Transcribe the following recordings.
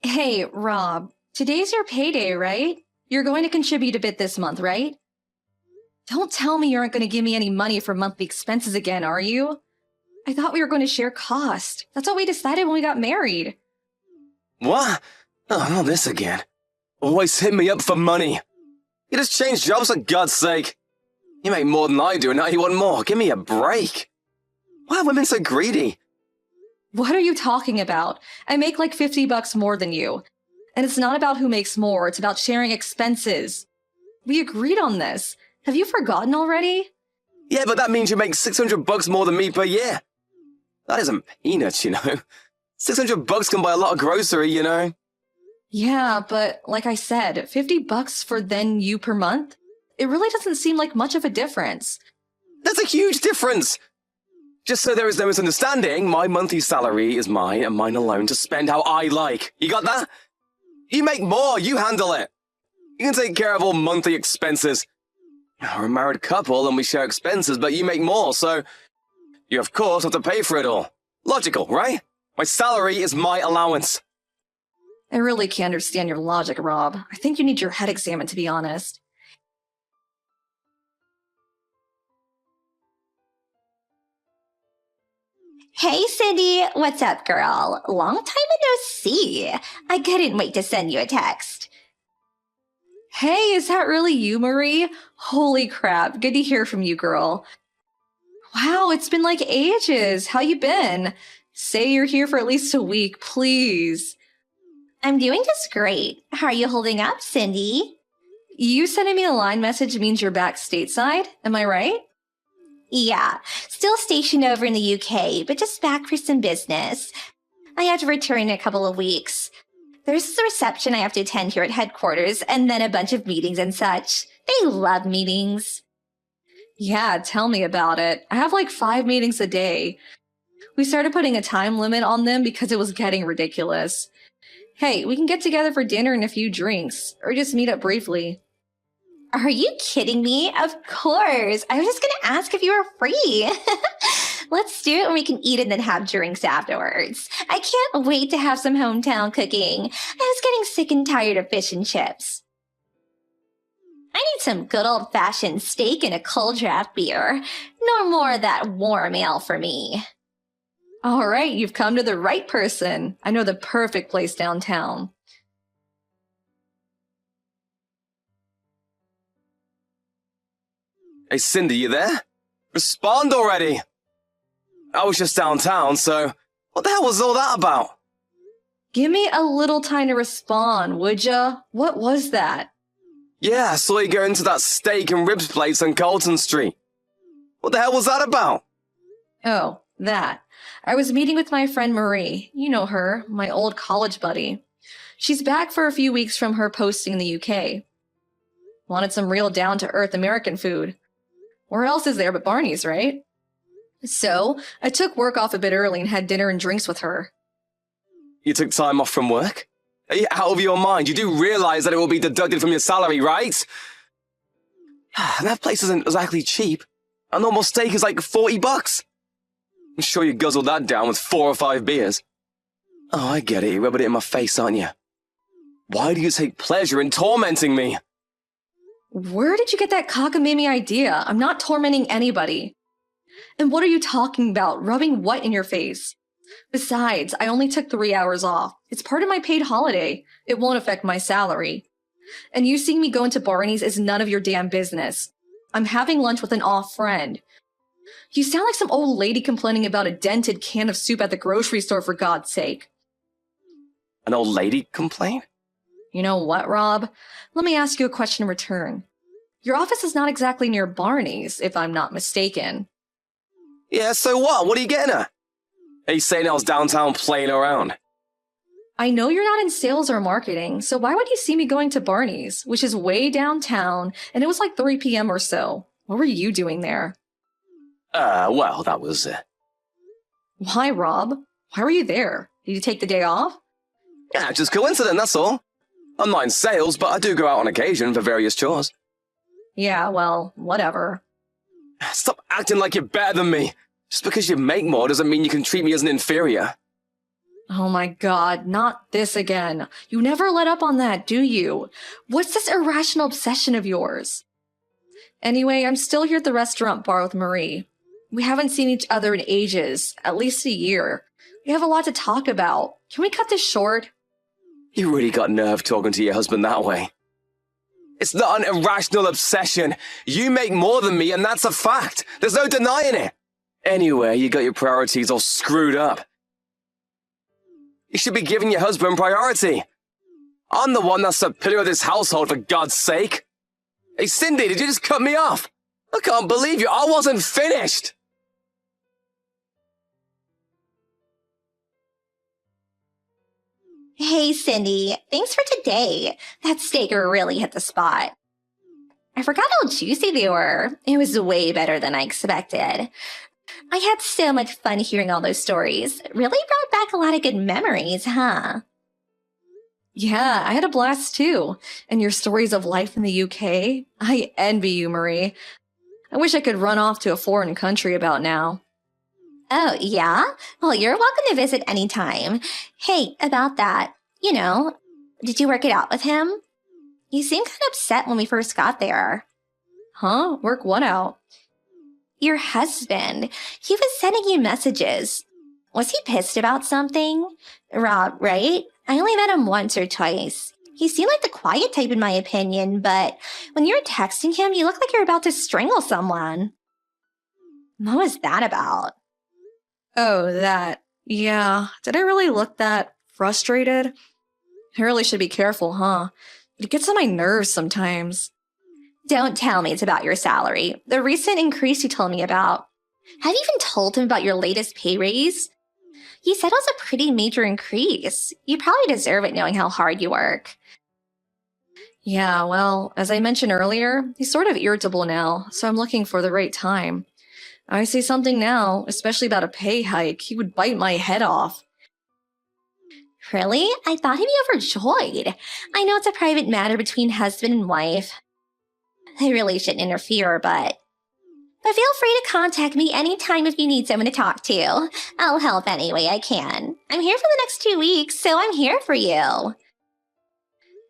Hey, Rob, today's your payday, right? You're going to contribute a bit this month, right? Don't tell me you aren't going to give me any money for monthly expenses again, are you? I thought we were going to share cost. That's what we decided when we got married. What? Oh, not this again. Always hit me up for money. You just changed jobs for God's sake. You make more than I do and now you want more. Give me a break. Why are women so greedy? What are you talking about? I make like $50 more than you. And it's not about who makes more, it's about sharing expenses. We agreed on this. Have you forgotten already? Yeah, but that means you make $600 more than me per year. That isn't peanuts, you know. $600 can buy a lot of grocery, you know. Yeah, but like I said, $50 for then you per month? It really doesn't seem like much of a difference. That's a huge difference. Just so there is no misunderstanding, my monthly salary is mine and mine alone to spend how I like. You got that? You make more, you handle it. You can take care of all monthly expenses. We're a married couple and we share expenses, but you make more, so you of course have to pay for it all. Logical, right? My salary is my allowance. I really can't understand your logic, Rob. I think you need your head examined, to be honest. Hey, Cindy. What's up, girl? Long time no see. I couldn't wait to send you a text. Hey, is that really you, Marie? Holy crap, good to hear from you, girl. Wow, it's been like ages. How you been? Say you're here for at least a week, please. I'm doing just great. How are you holding up, Cindy? You sending me a line message means you're back stateside, am I right? Yeah, still stationed over in the UK, but just back for some business. I have to return in a couple of weeks. There's a reception I have to attend here at headquarters, and then a bunch of meetings and such. They love meetings. Yeah, tell me about it. I have like 5 meetings a day. We started putting a time limit on them because it was getting ridiculous. Hey, we can get together for dinner and a few drinks, or just meet up briefly. Are you kidding me? Of course. I was just going to ask if you were free. Let's do it and we can eat and then have drinks afterwards. I can't wait to have some hometown cooking. I was getting sick and tired of fish and chips. I need some good old-fashioned steak and a cold draft beer. No more of that warm ale for me. All right, you've come to the right person. I know the perfect place downtown. Hey, Cindy, you there? Respond already! I was just downtown, so what the hell was all that about? Give me a little time to respond, would ya? What was that? Yeah, I saw you go into that steak and ribs place on Colton Street. What the hell was that about? Oh, that. I was meeting with my friend Marie. You know her, my old college buddy. She's back for a few weeks from her posting in the UK. Wanted some real down-to-earth American food. Where else is there but Barney's, right? So, I took work off a bit early and had dinner and drinks with her. You took time off from work? Are you out of your mind? You do realize that it will be deducted from your salary, right? And that place isn't exactly cheap. A normal steak is like $40. I'm sure you guzzled that down with 4 or 5 beers. Oh, I get it. You're rubbing it in my face, aren't you? Why do you take pleasure in tormenting me? Where did you get that cockamamie idea? I'm not tormenting anybody. And what are you talking about? Rubbing what in your face? Besides, I only took 3 hours off. It's part of my paid holiday. It won't affect my salary. And you seeing me go into Barney's is none of your damn business. I'm having lunch with an off friend. You sound like some old lady complaining about a dented can of soup at the grocery store, for God's sake. An old lady complain? You know what, Rob? Let me ask you a question in return. Your office is not exactly near Barney's, if I'm not mistaken. Yeah, so what? What are you getting at? Are you saying I was downtown playing around? I know you're not in sales or marketing, so why would you see me going to Barney's, which is way downtown, and it was like 3 p.m. or so? What were you doing there? Well, that was... Why, Rob? Why were you there? Did you take the day off? Yeah, just coincidence, that's all. I'm not in sales, but I do go out on occasion for various chores. Yeah, well, whatever. Stop acting like you're better than me. Just because you make more doesn't mean you can treat me as an inferior. Oh my god, not this again. You never let up on that, do you? What's this irrational obsession of yours? Anyway, I'm still here at the restaurant bar with Marie. We haven't seen each other in ages, at least a year. We have a lot to talk about. Can we cut this short? You really got nerve talking to your husband that way. It's not an irrational obsession. You make more than me, and that's a fact. There's no denying it. Anyway, you got your priorities all screwed up. You should be giving your husband priority. I'm the one that's the pillar of this household, for God's sake. Hey, Cindy, did you just cut me off? I can't believe you. I wasn't finished. Hey, Cindy, thanks for today. That steak really hit the spot. I forgot how juicy they were. It was way better than I expected. I had so much fun hearing all those stories. Really brought back a lot of good memories, huh? Yeah, I had a blast too. And your stories of life in the UK? I envy you, Marie. I wish I could run off to a foreign country about now. Oh, yeah? Well, you're welcome to visit anytime. Hey, about that, did you work it out with him? You seemed kind of upset when we first got there. Huh? Work what out? Your husband. He was sending you messages. Was he pissed about something? Rob, right? I only met him once or twice. He seemed like the quiet type in my opinion, but when you were texting him, you looked like you were about to strangle someone. What was that about? Oh, that. Yeah. Did I really look that frustrated? I really should be careful, huh? It gets on my nerves sometimes. Don't tell me it's about your salary. The recent increase you told me about. Have you even told him about your latest pay raise? He said it was a pretty major increase. You probably deserve it knowing how hard you work. Yeah, well, as I mentioned earlier, he's sort of irritable now, so I'm looking for the right time. I say something now, especially about a pay hike, he would bite my head off. Really? I thought he'd be overjoyed. I know it's a private matter between husband and wife. I really shouldn't interfere, but feel free to contact me anytime if you need someone to talk to. I'll help any way I can. I'm here for the next 2 weeks, so I'm here for you.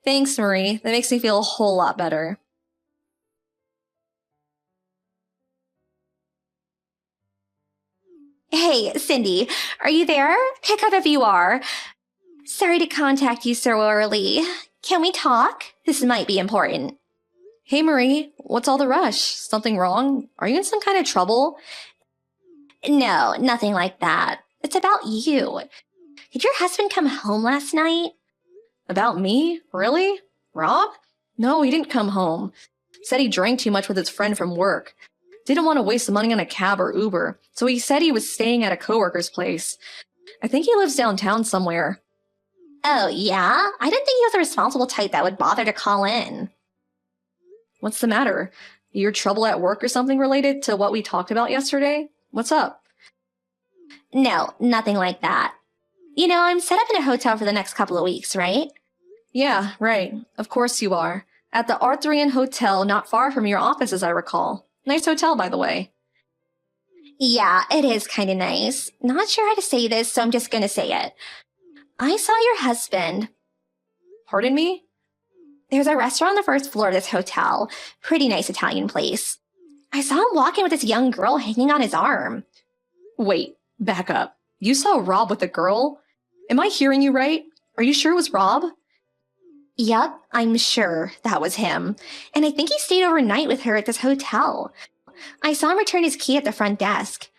Thanks, Marie. That makes me feel a whole lot better. Hey, Cindy, are you there? Pick up if you are. Sorry to contact you so early. Can we talk? This might be important. Hey, Marie, what's all the rush? Something wrong? Are you in some kind of trouble? No, nothing like that. It's about you. Did your husband come home last night? About me? Really? Rob? No, he didn't come home. Said he drank too much with his friend from work. Didn't want to waste the money on a cab or Uber, so he said he was staying at a coworker's place. I think he lives downtown somewhere. Oh, yeah? I didn't think he was a responsible type that would bother to call in. What's the matter? Your trouble at work or something related to what we talked about yesterday? What's up? No, nothing like that. I'm set up in a hotel for the next couple of weeks, right? Yeah, right. Of course you are. At the Arthurian Hotel not far from your office, as I recall. Nice hotel, by the way. Yeah, it is kind of nice. Not sure how to say this, so I'm just gonna say it. I saw your husband. Pardon me? There's a restaurant on the first floor of this hotel. Pretty nice Italian place. I saw him walking with this young girl hanging on his arm. Wait, back up. You saw Rob with a girl? Am I hearing you right? Are you sure it was Rob? Yup, I'm sure that was him. And I think he stayed overnight with her at this hotel. I saw him return his key at the front desk.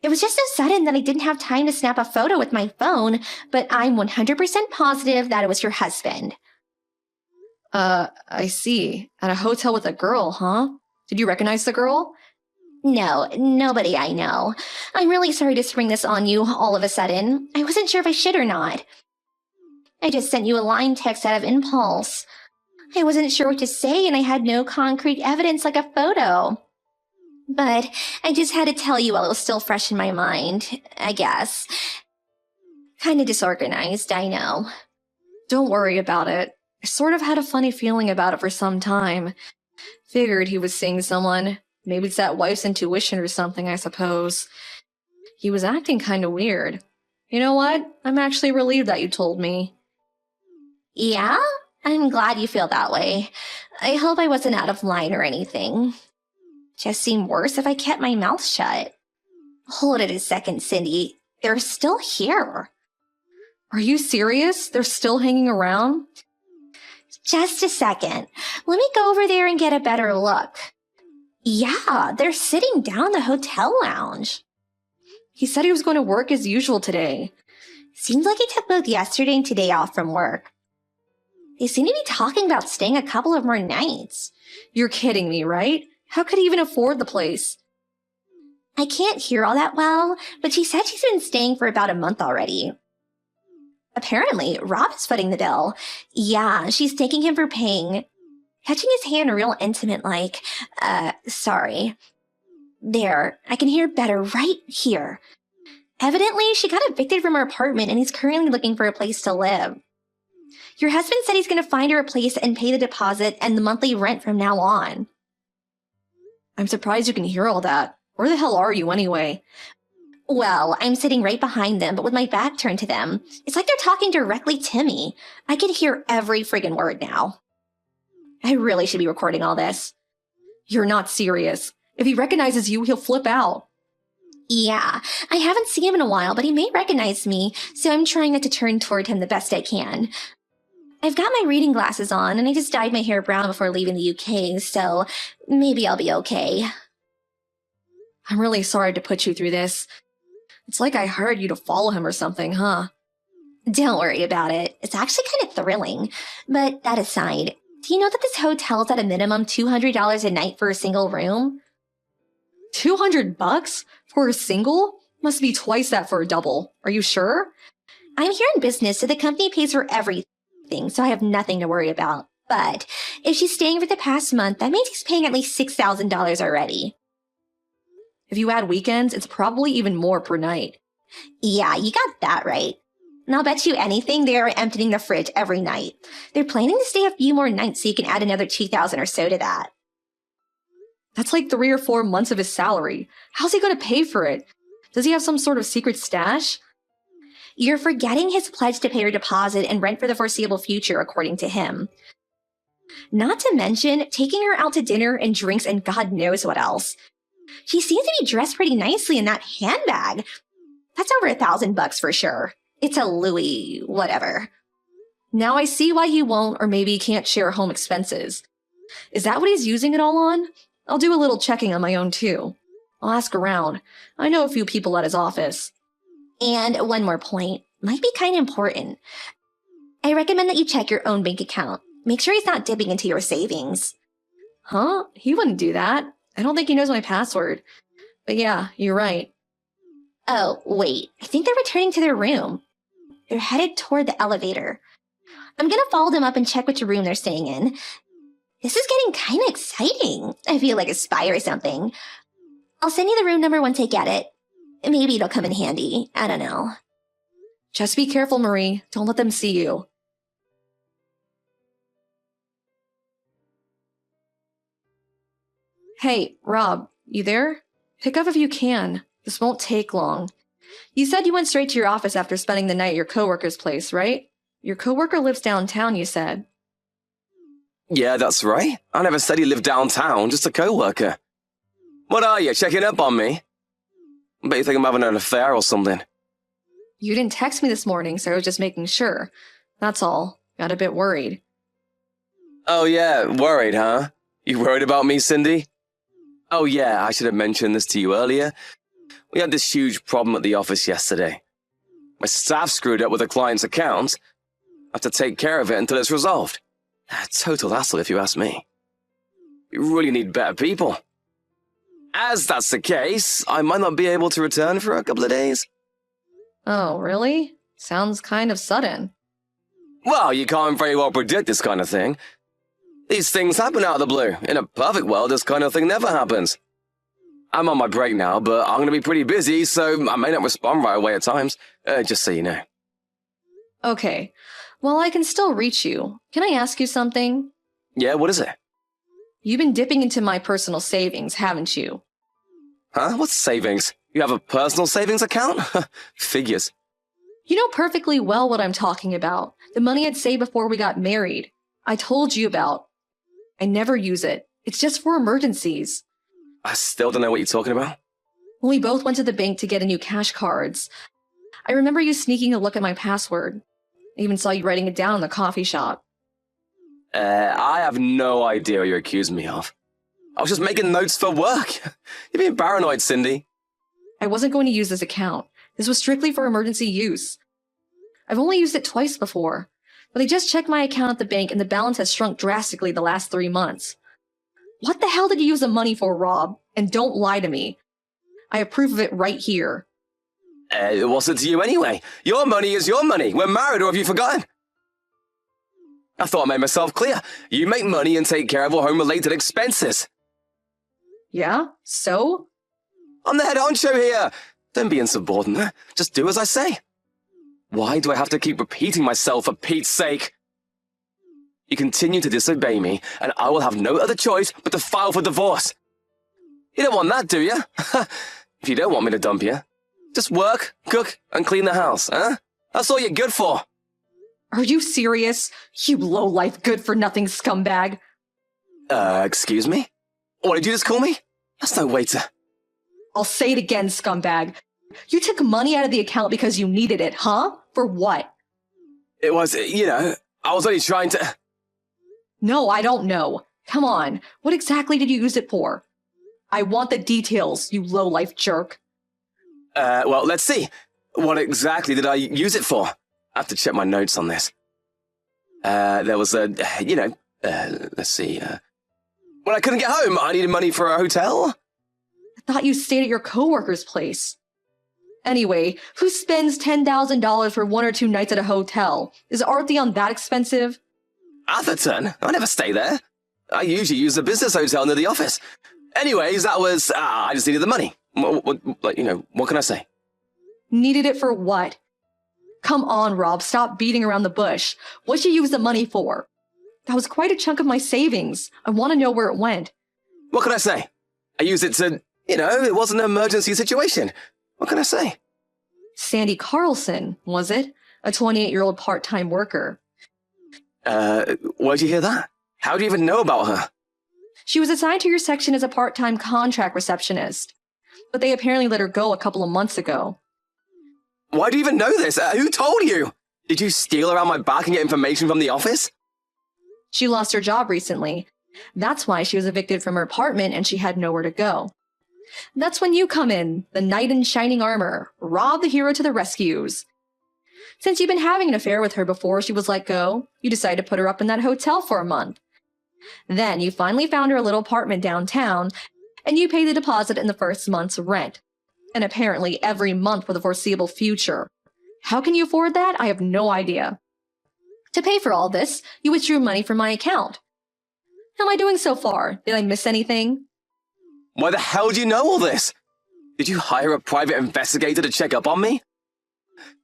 It was just so sudden that I didn't have time to snap a photo with my phone, but I'm 100% positive that it was your husband. I see. At a hotel with a girl, huh? Did you recognize the girl? No, nobody I know. I'm really sorry to spring this on you all of a sudden. I wasn't sure if I should or not. I just sent you a line text out of impulse. I wasn't sure what to say and I had no concrete evidence like a photo. But I just had to tell you while it was still fresh in my mind, I guess. Kinda disorganized, I know. Don't worry about it. I sort of had a funny feeling about it for some time. Figured he was seeing someone. Maybe it's that wife's intuition or something, I suppose. He was acting kinda weird. You know what? I'm actually relieved that you told me. Yeah? I'm glad you feel that way. I hope I wasn't out of line or anything. Just seemed worse if I kept my mouth shut. Hold it a second, Cindy. They're still here. Are you serious? They're still hanging around? Just a second. Let me go over there and get a better look. Yeah, they're sitting down in the hotel lounge. He said he was going to work as usual today. Seems like he took both yesterday and today off from work. They seem to be talking about staying a couple of more nights. You're kidding me, right? How could he even afford the place? I can't hear all that well, but she said she's been staying for about a month already. Apparently, Rob is footing the bill. Yeah, she's thanking him for paying. Touching his hand real intimate like, sorry. There, I can hear better right here. Evidently, she got evicted from her apartment and he's currently looking for a place to live. Your husband said he's going to find her a place and pay the deposit and the monthly rent from now on. I'm surprised you can hear all that. Where the hell are you anyway? Well, I'm sitting right behind them, but with my back turned to them. It's like they're talking directly to me. I can hear every friggin' word now. I really should be recording all this. You're not serious. If he recognizes you, he'll flip out. Yeah, I haven't seen him in a while, but he may recognize me, so I'm trying not to turn toward him the best I can. I've got my reading glasses on, and I just dyed my hair brown before leaving the UK, so maybe I'll be okay. I'm really sorry to put you through this. It's like I hired you to follow him or something, huh? Don't worry about it. It's actually kind of thrilling. But that aside, do you know that this hotel is at a minimum $200 a night for a single room? $200 for a single? Must be twice that for a double. Are you sure? I'm here in business, so the company pays for everything, so I have nothing to worry about. But if she's staying for the past month, that means he's paying at least $6,000 already. If you add weekends, it's probably even more per night. Yeah, you got that right. And I'll bet you anything they are emptying the fridge every night. They're planning to stay a few more nights so you can add another $2,000 or so to that. That's like 3 or 4 months of his salary. How's he going to pay for it? Does he have some sort of secret stash? You're forgetting his pledge to pay her deposit and rent for the foreseeable future, according to him. Not to mention taking her out to dinner and drinks and God knows what else. She seems to be dressed pretty nicely in that handbag. That's over $1,000 for sure. It's a Louis whatever. Now I see why he won't or maybe can't share home expenses. Is that what he's using it all on? I'll do a little checking on my own too. I'll ask around. I know a few people at his office. And one more point, might be kind of important. I recommend that you check your own bank account. Make sure he's not dipping into your savings. Huh? He wouldn't do that. I don't think he knows my password. But yeah, you're right. Oh, wait. I think they're returning to their room. They're headed toward the elevator. I'm gonna follow them up and check which room they're staying in. This is getting kind of exciting. I feel like a spy or something. I'll send you the room number once I get it. Maybe it'll come in handy. I don't know. Just be careful, Marie. Don't let them see you. Hey, Rob, you there? Pick up if you can. This won't take long. You said you went straight to your office after spending the night at your coworker's place, right? Your coworker lives downtown, you said. Yeah, that's right. I never said he lived downtown, just a co-worker. What are you, checking up on me? I bet you think I'm having an affair or something. You didn't text me this morning, so I was just making sure. That's all. Got a bit worried. Oh yeah, worried, huh? You worried about me, Cindy? Oh yeah, I should have mentioned this to you earlier. We had this huge problem at the office yesterday. My staff screwed up with a client's account. I have to take care of it until it's resolved. Total hassle if you ask me. You really need better people. As that's the case, I might not be able to return for a couple of days. Oh, really? Sounds kind of sudden. Well, you can't very well predict this kind of thing. These things happen out of the blue. In a perfect world, this kind of thing never happens. I'm on my break now, but I'm going to be pretty busy, so I may not respond right away at times, just so you know. Okay. Well, I can still reach you. Can I ask you something? Yeah, what is it? You've been dipping into my personal savings, haven't you? Huh? What's savings? You have a personal savings account? Figures. You know perfectly well what I'm talking about. The money I'd saved before we got married. I told you about. I never use it. It's just for emergencies. I still don't know what you're talking about. When we both went to the bank to get a new cash cards, I remember you sneaking a look at my password. I even saw you writing it down in the coffee shop. I have no idea what you're accusing me of. I was just making notes for work. You're being paranoid, Cindy. I wasn't going to use this account. This was strictly for emergency use. I've only used it twice before, but I just checked my account at the bank and the balance has shrunk drastically the last 3 months. What the hell did you use the money for, Rob? And don't lie to me. I have proof of it right here. What's it to you anyway? Your money is your money. We're married, or have you forgotten? I thought I made myself clear. You make money and take care of all home-related expenses. Yeah? So? I'm the head honcho here. Don't be insubordinate. Just do as I say. Why do I have to keep repeating myself for Pete's sake? You continue to disobey me, and I will have no other choice but to file for divorce. You don't want that, do you? If you don't want me to dump you, just work, cook, and clean the house, huh? That's all you're good for. Are you serious? You low-life good-for-nothing scumbag. Excuse me? What did you just call me? That's no way to... I'll say it again, scumbag. You took money out of the account because you needed it, huh? For what? It was, I was only trying to... No, I don't know. Come on. What exactly did you use it for? I want the details, you low-life jerk. Well, let's see. What exactly did I use it for? I have to check my notes on this. There was let's see. When I couldn't get home, I needed money for a hotel. I thought you stayed at your coworker's place. Anyway, who spends $10,000 for 1 or 2 nights at a hotel? Is Artheon that expensive? Atherton? I never stay there. I usually use the business hotel near the office. Anyways, that was, I just needed the money. What can I say? Needed it for what? Come on, Rob, stop beating around the bush. What'd you use the money for? That was quite a chunk of my savings. I want to know where it went. What can I say? I used it to, it wasn't an emergency situation. What can I say? Sandy Carlson, was it? A 28-year-old part-time worker. Where'd you hear that? How do you even know about her? She was assigned to your section as a part-time contract receptionist, but they apparently let her go a couple of months ago. Why do you even know this? Who told you? Did you steal around my back and get information from the office? She lost her job recently. That's why she was evicted from her apartment and she had nowhere to go. That's when you come in, the knight in shining armor, Rob the hero to the rescues. Since you've been having an affair with her before she was let go, you decided to put her up in that hotel for a month. Then you finally found her a little apartment downtown, and you paid the deposit in the first month's rent. And apparently every month for the foreseeable future. How can you afford that? I have no idea. To pay for all this, you withdrew money from my account. How am I doing so far? Did I miss anything? Why the hell do you know all this? Did you hire a private investigator to check up on me?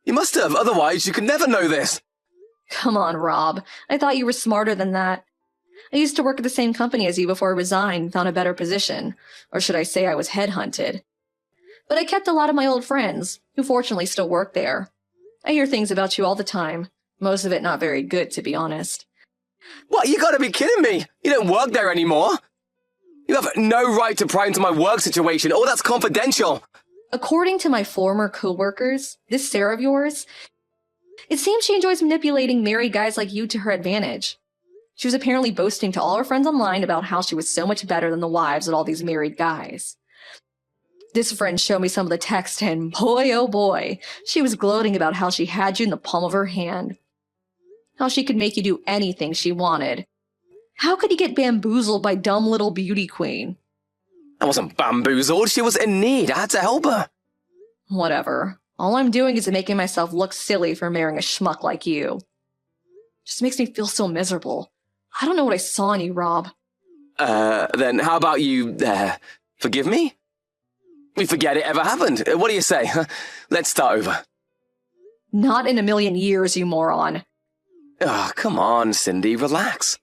You must have, otherwise you could never know this. Come on, Rob. I thought you were smarter than that. I used to work at the same company as you before I resigned and found a better position. Or should I say I was headhunted. But I kept a lot of my old friends, who fortunately still work there. I hear things about you all the time. Most of it not very good, to be honest. What, you gotta be kidding me! You don't work there anymore! You have no right to pry into my work situation, all that's confidential! According to my former co-workers, this Sarah of yours, it seems she enjoys manipulating married guys like you to her advantage. She was apparently boasting to all her friends online about how she was so much better than the wives of all these married guys. This friend showed me some of the text, and boy, oh boy, she was gloating about how she had you in the palm of her hand. How she could make you do anything she wanted. How could you get bamboozled by dumb little beauty queen? I wasn't bamboozled, she was in need, I had to help her. Whatever. All I'm doing is making myself look silly for marrying a schmuck like you. Just makes me feel so miserable. I don't know what I saw in you, Rob. Then how about you, forgive me? We forget it ever happened. What do you say? Let's start over. Not in a million years, you moron. Oh, come on, Cindy, relax.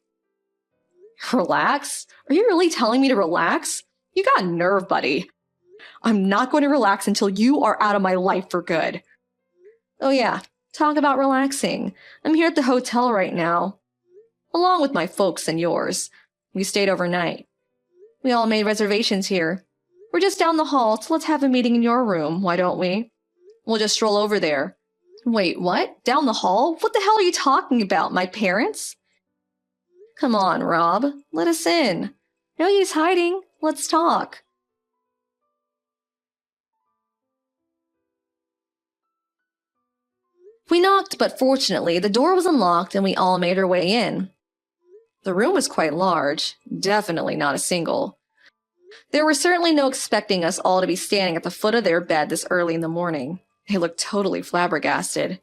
Relax? Are you really telling me to relax? You got nerve, buddy. I'm not going to relax until you are out of my life for good. Oh yeah, talk about relaxing. I'm here at the hotel right now, along with my folks and yours. We stayed overnight. We all made reservations here. We're just down the hall, so let's have a meeting in your room, why don't we? We'll just stroll over there. Wait, what? Down the hall? What the hell are you talking about, my parents? Come on, Rob. Let us in. No use hiding. Let's talk. We knocked, but fortunately, the door was unlocked and we all made our way in. The room was quite large, definitely not a single. There were certainly no expecting us all to be standing at the foot of their bed this early in the morning. They looked totally flabbergasted.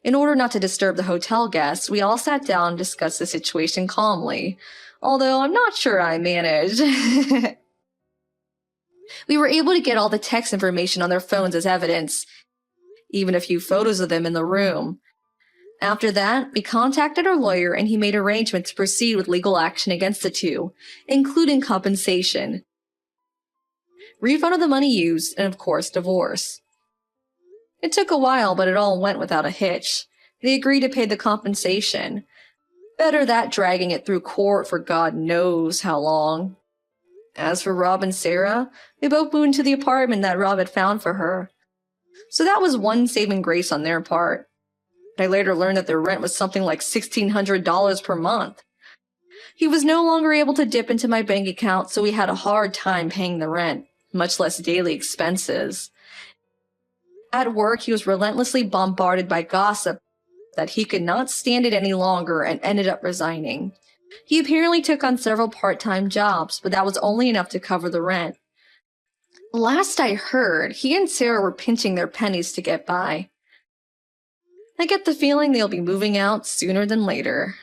In order not to disturb the hotel guests, we all sat down and discussed the situation calmly, although I'm not sure I managed. We were able to get all the text information on their phones as evidence, even a few photos of them in the room. After that, we contacted our lawyer and he made arrangements to proceed with legal action against the two, including compensation, refund of the money used, and of course, divorce. It took a while, but it all went without a hitch. They agreed to pay the compensation. Better that dragging it through court for God knows how long. As for Rob and Sarah, they both moved into the apartment that Rob had found for her. So that was one saving grace on their part. I later learned that their rent was something like $1,600 per month. He was no longer able to dip into my bank account, so we had a hard time paying the rent, much less daily expenses. At work, he was relentlessly bombarded by gossip that he could not stand it any longer and ended up resigning. He apparently took on several part-time jobs, but that was only enough to cover the rent. Last I heard, he and Sarah were pinching their pennies to get by. I get the feeling they'll be moving out sooner than later.